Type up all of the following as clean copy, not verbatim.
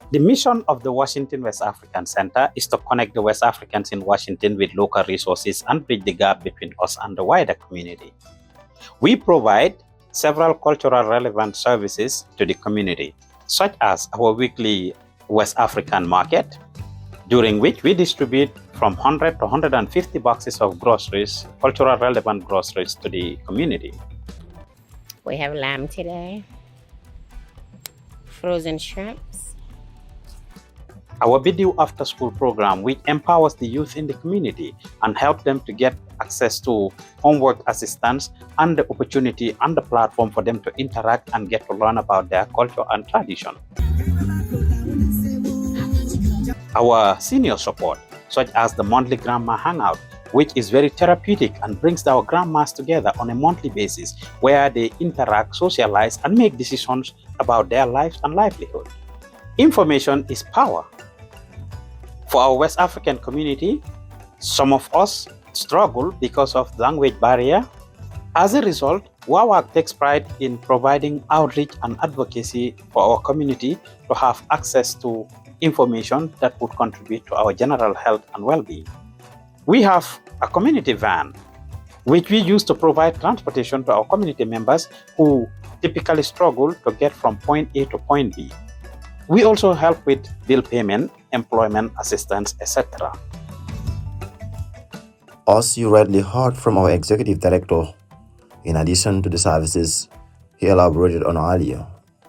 The mission of the Washington West African Center is to connect the West Africans in Washington with local resources and bridge the gap between us and the wider community. We provide several cultural relevant services to the community, such as our weekly West African market, during which we distribute from 100 to 150 boxes of groceries, cultural relevant groceries to the community. We have lamb today, frozen shrimps. Our video after school program, which empowers the youth in the community and help them to get access to homework assistance and the opportunity and the platform for them to interact and get to learn about their culture and tradition. Our senior support, such as the monthly grandma hangout, which is very therapeutic and brings our grandmas together on a monthly basis where they interact, socialize, and make decisions about their lives and livelihood. Information is power. For our West African community, some of us struggle because of language barrier. As a result, Wawac takes pride in providing outreach and advocacy for our community to have access to information that would contribute to our general health and well-being. We have a community van, which we use to provide transportation to our community members who typically struggle to get from point A to point B. We also help with bill payment, employment assistance, etc. As you rightly heard from our executive director, in addition to the services he elaborated on earlier,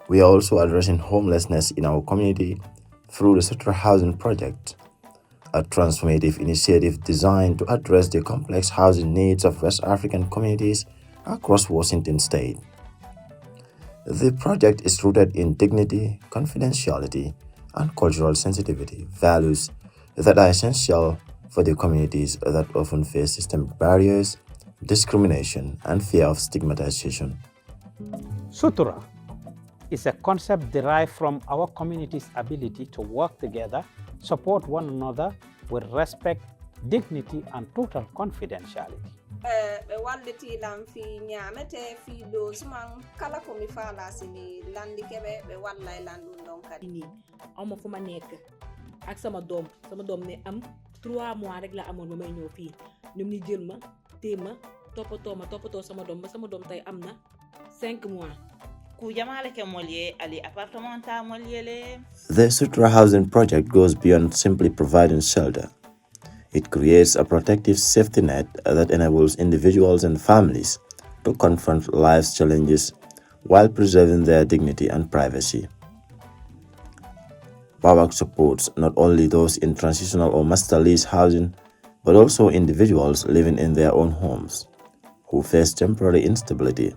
we are also addressing homelessness in our community through the Sutra Housing Project, a transformative initiative designed to address the complex housing needs of West African communities across Washington state. The project is rooted in dignity, confidentiality, and cultural sensitivity, values that are essential for the communities that often face systemic barriers, discrimination, and fear of stigmatization. Sutura is a concept derived from our community's ability to work together, support one another with respect, dignity, and total confidentiality. ɓe walliti lam fi ñamete fi dosman kala ko mi faala sini landi keɓe ɓe walla e landum ɗon kadi ni awma fu ma nekk ak sama doom ne am 3 mois rek la amoon ba may ñëw fii ñoom ñu jël ma téye ma toppatoo sama doom ba sama doom tey am na 5 mois. The Sutra Housing Project goes beyond simply providing shelter. It creates a protective safety net that enables individuals and families to confront life's challenges while preserving their dignity and privacy. Wawac supports not only those in transitional or master lease housing, but also individuals living in their own homes who face temporary instability.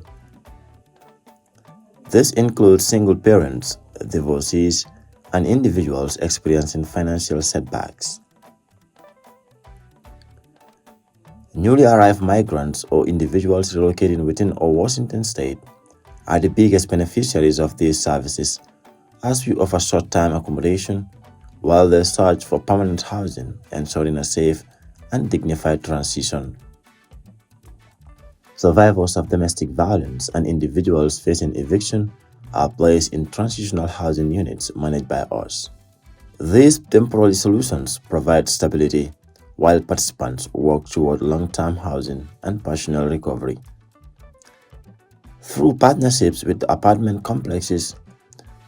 This includes single parents, divorcees, and individuals experiencing financial setbacks. Newly arrived migrants or individuals relocating within or Washington state are the biggest beneficiaries of these services, as we offer short-time accommodation while they search for permanent housing, ensuring a safe and dignified transition. Survivors of domestic violence and individuals facing eviction are placed in transitional housing units managed by us. These temporary solutions provide stability while participants work toward long-term housing and personal recovery. Through partnerships with apartment complexes,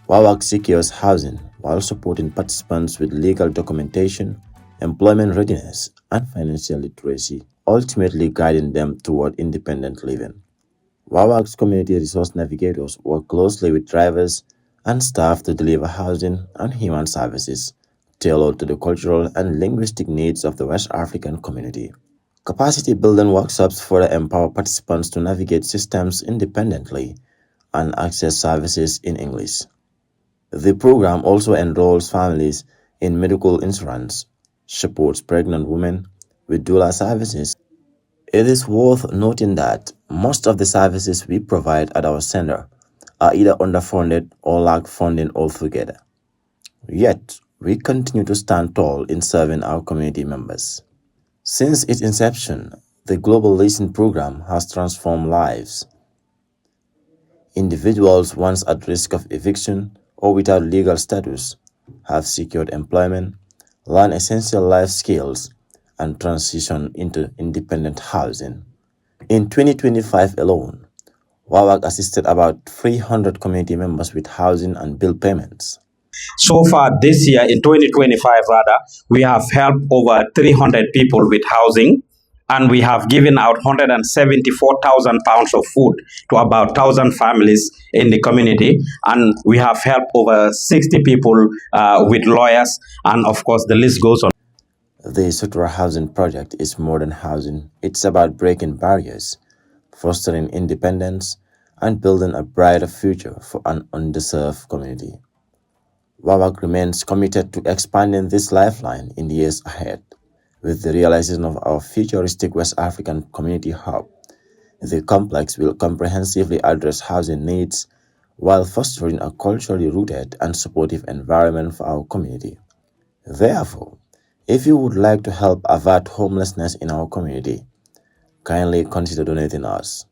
Wawac secures housing while supporting participants with legal documentation, employment readiness, and financial literacy, ultimately guiding them toward independent living. Wawac's community resource navigators work closely with drivers and staff to deliver housing and human services tailored to the cultural and linguistic needs of the West African community. Capacity building workshops further empower participants to navigate systems independently and access services in English. The program also enrolls families in medical insurance, supports pregnant women with doula services. It is worth noting that most of the services we provide at our center are either underfunded or lack funding altogether. Yet, we continue to stand tall in serving our community members. Since its inception, the Global Leasing Program has transformed lives. Individuals once at risk of eviction or without legal status have secured employment, learned essential life skills, and transitioned into independent housing. In 2025 alone, Wawac assisted about 300 community members with housing and bill payments. So far this year, in 2025 rather, we have helped over 300 people with housing, and we have given out 174,000 pounds of food to about 1,000 families in the community, and we have helped over 60 people with lawyers, and of course the list goes on. The Sutra Housing Project is more than housing. It's about breaking barriers, fostering independence, and building a brighter future for an underserved community. Wawac remains committed to expanding this lifeline in the years ahead. With the realization of our futuristic West African community hub, the complex will comprehensively address housing needs while fostering a culturally rooted and supportive environment for our community. Therefore, if you would like to help avert homelessness in our community, kindly consider donating us.